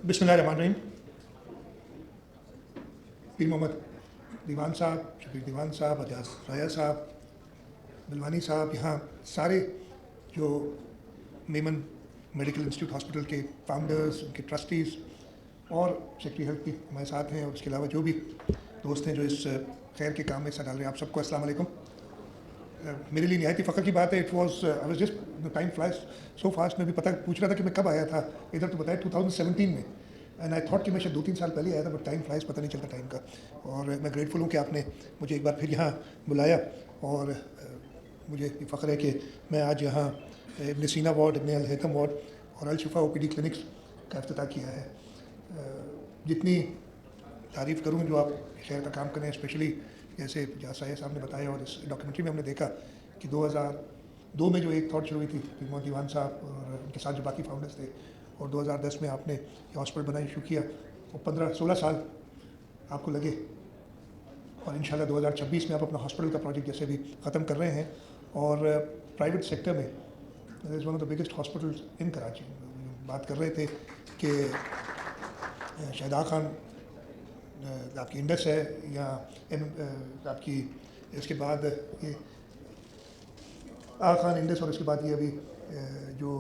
बिस्मिल्लाहिर्रहमानिर्रहीम। पीर मोहम्मद दीवान साहब, शबीर दीवान साहब, अजाज राया साहब, बिलवानी साहब, यहाँ सारे जो मेमन मेडिकल इंस्टीट्यूट हॉस्पिटल के फाउंडर्स, उनके ट्रस्टीज़ और सेक्रेटरी हेल्थ भी हमारे साथ हैं, और उसके अलावा जो भी दोस्त हैं जो इस खैर के काम में हिस्सा डाल रहे हैं, आप सबको अस्सलाम वालेकुम। मेरे लिए निहायत फ़ख्र की बात है। It was I was just time flies so fast. मैं भी पता पूछ रहा था कि मैं कब आया था इधर, तो बताया 2017 में, एंड आई थॉट कि मैं शायद 2-3 साल पहले आया था, बट टाइम फ्लाइज, पता नहीं चलता टाइम का। और मैं ग्रेटफुल हूँ कि आपने मुझे एक बार फिर यहाँ बुलाया, और मुझे ये फ़ख्र है कि मैं आज यहाँ इब्न सीना वार्ड, इब्न अल हैथम वार्ड और अल शिफा ओपीडी क्लिनिक्स का इफ्तिताह किया है। जितनी तारीफ़ करूँ जो आप शहर का काम करें, स्पेशली जैसे जासाया साहब ने बताया और इस डॉक्यूमेंट्री में हमने देखा कि 2002 में जो एक थॉट शुरू हुई थी मोहम्मद दीवान साहब और उनके साथ जो बाकी फाउंडर्स थे, और 2010 में आपने ये हॉस्पिटल बनाना शुरू किया, और 15-16 साल आपको लगे, और इंशाल्लाह 2026 में आप अपना हॉस्पिटल का प्रोजेक्ट जैसे भी ख़त्म कर रहे हैं। और प्राइवेट सेक्टर में is one of the biggest hospitals in Karachi. बात कर रहे थे कि शाहिदा खान आपकी इंडस है, या आपकी इसके बाद ये आगा खान इंडस, और इसके बाद ये अभी जो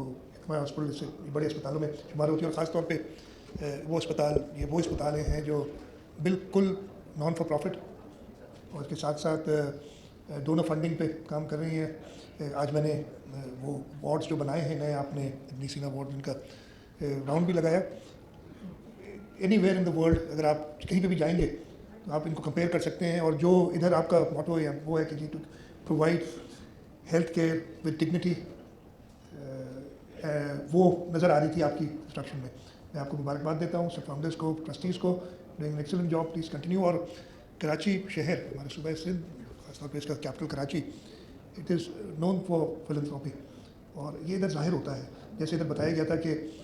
हमारे हॉस्पिटल से बड़े अस्पतालों में शुमार होती है, और ख़ास तौर पे वो अस्पताल हैं जो बिल्कुल नॉन फॉर प्रॉफिट, और इसके साथ साथ डोनर फंडिंग पे काम कर रही हैं। आज मैंने वो वार्ड्स जो बनाए हैं नए, आपने इब्न सीना वार्ड, इनका राउंड भी लगाया। एनीवेयर इन द वर्ल्ड अगर आप कहीं पे भी जाएंगे तो आप इनको कंपेयर कर सकते हैं, और जो इधर आपका मोटो है वो है कि जी to provide health care with dignity, वो नज़र आ रही थी आपकी इंस्ट्रक्शन में। मैं आपको मुबारकबाद देता हूँ, सब फाउंडर्स को, ट्रस्टीज़ को, doing an excellent job, please continue. और कराची शहर, हमारे सूबा सिंध, खासतौर पर इसका capital Karachi, it is known for philanthropy, और ये इधर ज़ाहिर होता है। जैसे इधर बताया गया था कि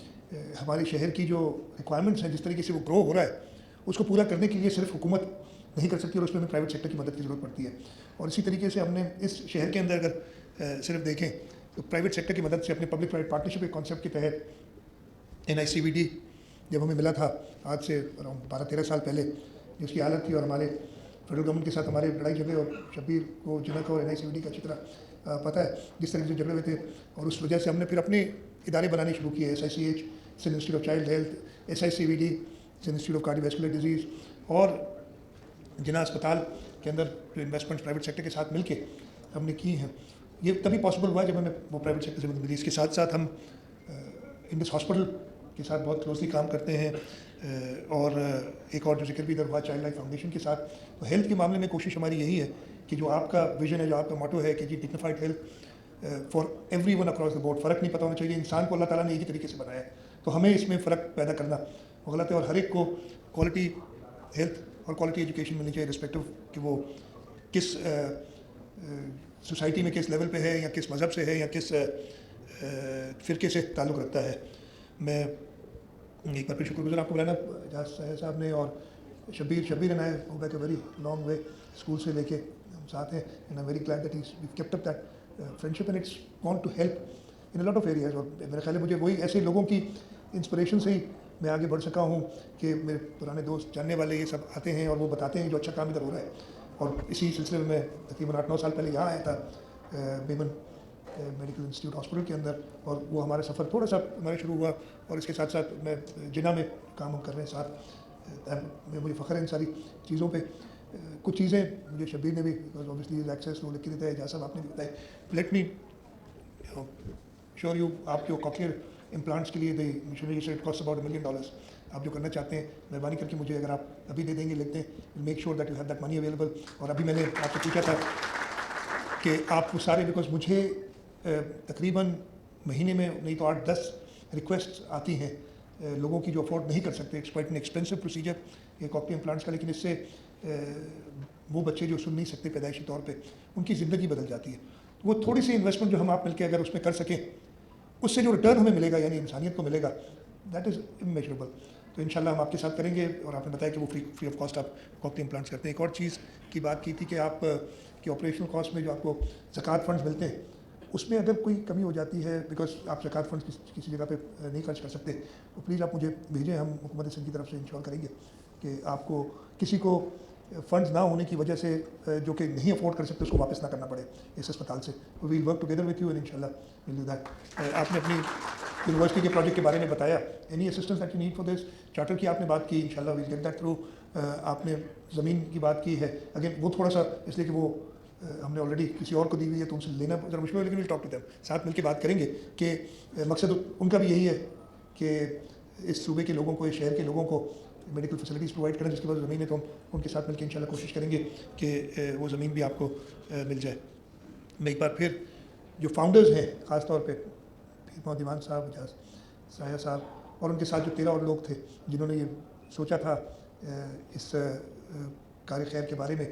हमारे शहर की जो रिक्वायरमेंट्स हैं, जिस तरीके से वो ग्रो हो रहा है, उसको पूरा करने के लिए सिर्फ हुकूमत नहीं कर सकती, और उसमें हमें प्राइवेट सेक्टर की मदद की ज़रूरत पड़ती है। और इसी तरीके से हमने इस शहर के अंदर अगर सिर्फ देखें तो प्राइवेट सेक्टर की मदद से अपने पब्लिक प्राइवेट पार्टनरशिप के कॉन्सेप्ट के तहत NICVD जब हमें मिला था आज से अराउंड 12-13 साल पहले, जिसकी हालत थी, और हमारे फेडरल गवर्नमेंट के साथ हमारे लड़ाई झगड़े, और शबीर को जनक और NICVD का अच्छी तरह पता है जिस तरह से झगड़े हुए थे, और उस वजह से हमने फिर अपने इदारे बनाने शुरू किए। SICH Sindh institute of child health, SICVD Sindh institute of cardiovascular diseases, और जिना अस्पताल के अंदर जो इन्वेस्टमेंट्स प्राइवेट सेक्टर के साथ मिलके हमने की हैं, ये तभी पॉसिबल हुआ जब हमें वो प्राइवेट सेक्टर से मदद मिली। इसके साथ साथ हम इंडस हॉस्पिटल के साथ बहुत क्लोजली काम करते हैं, और एक और जो जिक्र भी इधर हुआ चाइल्ड लाइफ फाउंडेशन के साथ। तो हेल्थ के मामले में कोशिश हमारी यही है कि जो आपका विजन है, जो आपका मोटो है कि जी dignified health for everyone across the board, फ़र्क नहीं पता होना चाहिए, इंसान को अल्लाह ताला ने एक ही तरीके से बनाया है, तो हमें इसमें फ़र्क पैदा करना वो गलत है, और हर एक को क्वालिटी हेल्थ और क्वालिटी एजुकेशन मिलनी चाहिए, रिस्पेक्टिव कि वो किस सोसाइटी में किस लेवल पे है, या किस मज़हब से है, या किस फ़िरके से ताल्लुक़ रखता है। मैं एक बार फिर शुक्रगुज़ार आपको बुलाना जाज साहब ने, और Shabbir and I go back a very long way, school से लेके हम साथ हैं, and I am very glad that he kept up that friendship, and it's want to help in a lot of areas. और मेरा ख्याल है मुझे वही ऐसे लोगों की इंस्पिरेशन से ही मैं आगे बढ़ सका हूँ कि मेरे पुराने दोस्त, जानने वाले ये सब आते हैं और वो बताते हैं जो अच्छा काम इधर हो रहा है। और इसी सिलसिले में मैं तकरीबन 8-9 साल पहले यहाँ आया था मेमन मेडिकल इंस्टीट्यूट हॉस्पिटल के अंदर, और वो हमारा सफ़र थोड़ा सा हमारा शुरू हुआ, और इसके साथ साथ मैं जिना में काम कर रहे हैं साथ। मुझे फ़ख्र है इन सारी चीज़ों पे। कुछ चीज़ें मुझे शबीर ने भी, बिकॉज ऑब्वियसली एक्सेस वो लिख के देता है, जैसा आपने भी बताया। लेट मी श्योर यू, आप जो कॉक्लियर इम्प्लांट्स के लिए इट कॉस्ट अबाउट $1 million, आप जो करना चाहते हैं, मेहरबानी करके मुझे अगर आप अभी दे देंगे, लिख दें, make sure that you have that money available. और अभी मैंने आपसे पूछा था कि आप वो सारे, बिकॉज मुझे तकरीबन महीने में नहीं तो 8-10 रिक्वेस्ट आती हैं लोगों की जो अफोर्ड नहीं कर सकते। It's quite an expensive procedure ये कॉक्लियर इम्प्लांट्स का, लेकिन इससे वो बच्चे जो सुन नहीं सकते पैदाइशी तौर पे, उनकी ज़िंदगी बदल जाती है। वो थोड़ी सी इन्वेस्टमेंट जो हम आप मिलकर अगर उसमें कर सकें, उससे जो रिटर्न हमें मिलेगा, यानी इंसानियत को मिलेगा, दैट इज़ इमेजरेबल। तो इंशाल्लाह हम आपके साथ करेंगे। और आपने बताया कि वो फ्री ऑफ कॉस्ट आप कॉक्लियर इम्प्लांट्स करते हैं। एक और चीज़ की बात की थी कि आप कि ऑपरेशनल कॉस्ट में जो आपको ज़कात फंड्स मिलते हैं, اس میں اگر کوئی کمی ہو جاتی ہے بیکاز آپ زکوٰۃ فنڈس کسی جگہ پہ نہیں خرچ کر سکتے تو پلیز آپ مجھے بھیجیں, ہم حکومت سندھ کی طرف سے انشور کریں گے کہ آپ کو کسی کو فنڈز نہ ہونے کی وجہ سے جو کہ نہیں افورڈ کر سکتے اس کو واپس نہ کرنا پڑے اس اسپتال سے. We'll work together with you and انشاء اللہ ول ڈو دیٹ. آپ نے اپنی یونیورسٹی کے پروجیکٹ کے بارے میں بتایا, any assistance that you need for this. Charter کی آپ نے بات کی, انشاء اللہ ویل گیٹ دیٹ تھرو. آپ نے زمین کی بات کی ہے, اگین وہ تھوڑا سا اس لیے کہ وہ ہم نے آلریڈی کسی اور کو دی ہوئی ہے تو ان سے لینا ذرا مشکل ہے, لیکن ول ٹاک ٹو دیم, ساتھ مل کے بات کریں گے کہ مقصد ان کا بھی یہی ہے کہ اس صوبے کے لوگوں کو, اس شہر کے لوگوں کو میڈیکل فیسلٹیز پرووائڈ کریں. جس کے بعد زمین ہے تو ہم ان کے ساتھ مل کے انشاءاللہ کوشش کریں گے کہ وہ زمین بھی آپ کو مل جائے. میں ایک بار پھر جو فاؤنڈرز ہیں, خاص طور پہ محمد ایمان صاحب, اجاز سایہ صاحب اور ان کے ساتھ جو 13 اور لوگ تھے جنہوں نے یہ سوچا تھا اس کار خیر کے بارے میں,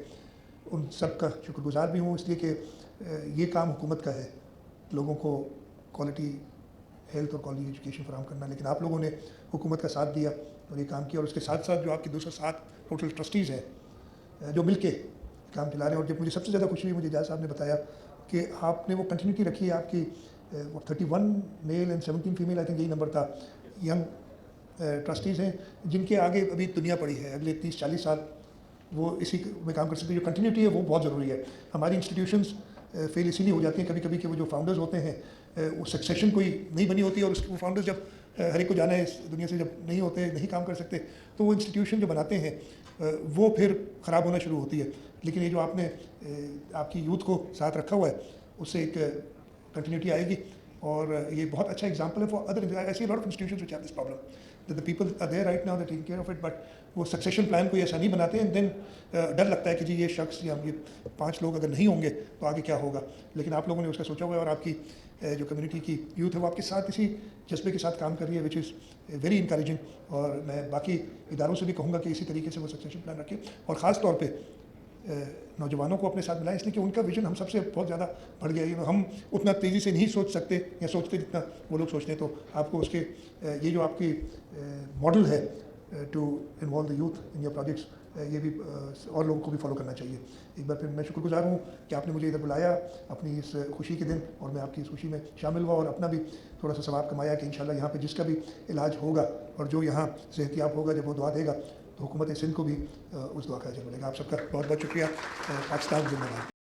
ان سب کا شکر گزار بھی ہوں, اس لیے کہ یہ کام حکومت کا ہے لوگوں کو کوالٹی ہیلتھ اور کوالٹی ایجوکیشن فراہم کرنا, لیکن آپ لوگوں نے حکومت کا ساتھ دیا اور یہ کام کیا. اور اس کے ساتھ ساتھ جو آپ کے 207 ٹوٹل ٹرسٹیز ہیں جو مل کے کام چلا رہے ہیں. اور جب مجھے سب سے زیادہ خوشی ہوئی, مجھے اجاز صاحب نے بتایا کہ آپ نے وہ کنٹینیوٹی رکھی ہے. آپ کی 31 male and 17 female, I think یہی نمبر تھا, ینگ ٹرسٹیز ہیں جن کے آگے ابھی دنیا پڑی ہے. اگلے 30-40 سال وہ اسی میں کام کر سکتے ہیں. جو کنٹینیوٹی ہے وہ بہت ضروری ہے. ہماری انسٹیٹیوشنز فیل اسی لیے ہو جاتی ہیں کبھی کبھی کہ وہ جو فاؤنڈرز ہوتے ہیں وہ سکسیشن کوئی نہیں بنی ہوتی, اور وہ فاؤنڈرز جب ہر ایک کو جانا ہے اس دنیا سے, جب نہیں ہوتے, نہیں کام کر سکتے, تو وہ انسٹیٹیوشن جو بناتے ہیں وہ پھر خراب ہونا شروع ہوتی ہے. لیکن یہ جو آپ نے آپ کی یوتھ کو ساتھ رکھا ہوا ہے, اس سے ایک کنٹینیوٹی آئے گی. اور یہ بہت اچھا ایگزامپل ہے for other. I see lot of institutions which have this problem that the people are there right now, they're taking care of it, but وہ سکسیشن پلان کوئی ایسا نہیں بناتے ہیں. دین ڈر لگتا ہے کہ جی یہ شخص یا یہ 5 لوگ اگر نہیں ہوں گے تو آگے کیا ہوگا. لیکن آپ لوگوں نے اس کا سوچا ہوا ہے, اور آپ کی جو کمیونٹی کی یوتھ ہے وہ آپ کے ساتھ اسی جذبے کے ساتھ کام کر رہی ہے, وچ از ویری انکریجنگ. اور میں باقی اداروں سے بھی کہوں گا کہ اسی طریقے سے وہ سکسیشن پلان رکھیں, اور خاص طور پہ نوجوانوں کو اپنے ساتھ ملائیں, اس لیے کہ ان کا ویژن ہم سب سے بہت زیادہ بڑھ گیا ہے. ہم اتنا تیزی سے نہیں سوچ سکتے یا سوچتے جتنا وہ لوگ سوچتے ہیں. تو آپ کو اس کے یہ جو آپ کی ماڈل ہے to involve the youth in your projects, یہ بھی اور لوگوں کو بھی فالو کرنا چاہیے. ایک بار پھر میں شکر گزار ہوں کہ آپ نے مجھے ادھر بلایا اپنی اس خوشی کے دن, اور میں آپ کی اس خوشی میں شامل ہوا اور اپنا بھی تھوڑا سا ثواب کمایا کہ انشاءاللہ یہاں پہ جس کا بھی علاج ہوگا اور جو یہاں صحتیاب ہوگا, جب وہ دعا دے گا تو حکومت سندھ کو بھی اس دعا کا اجر ملے گا. آپ سب کا بہت بہت شکریہ. پاکستان زندہ باد.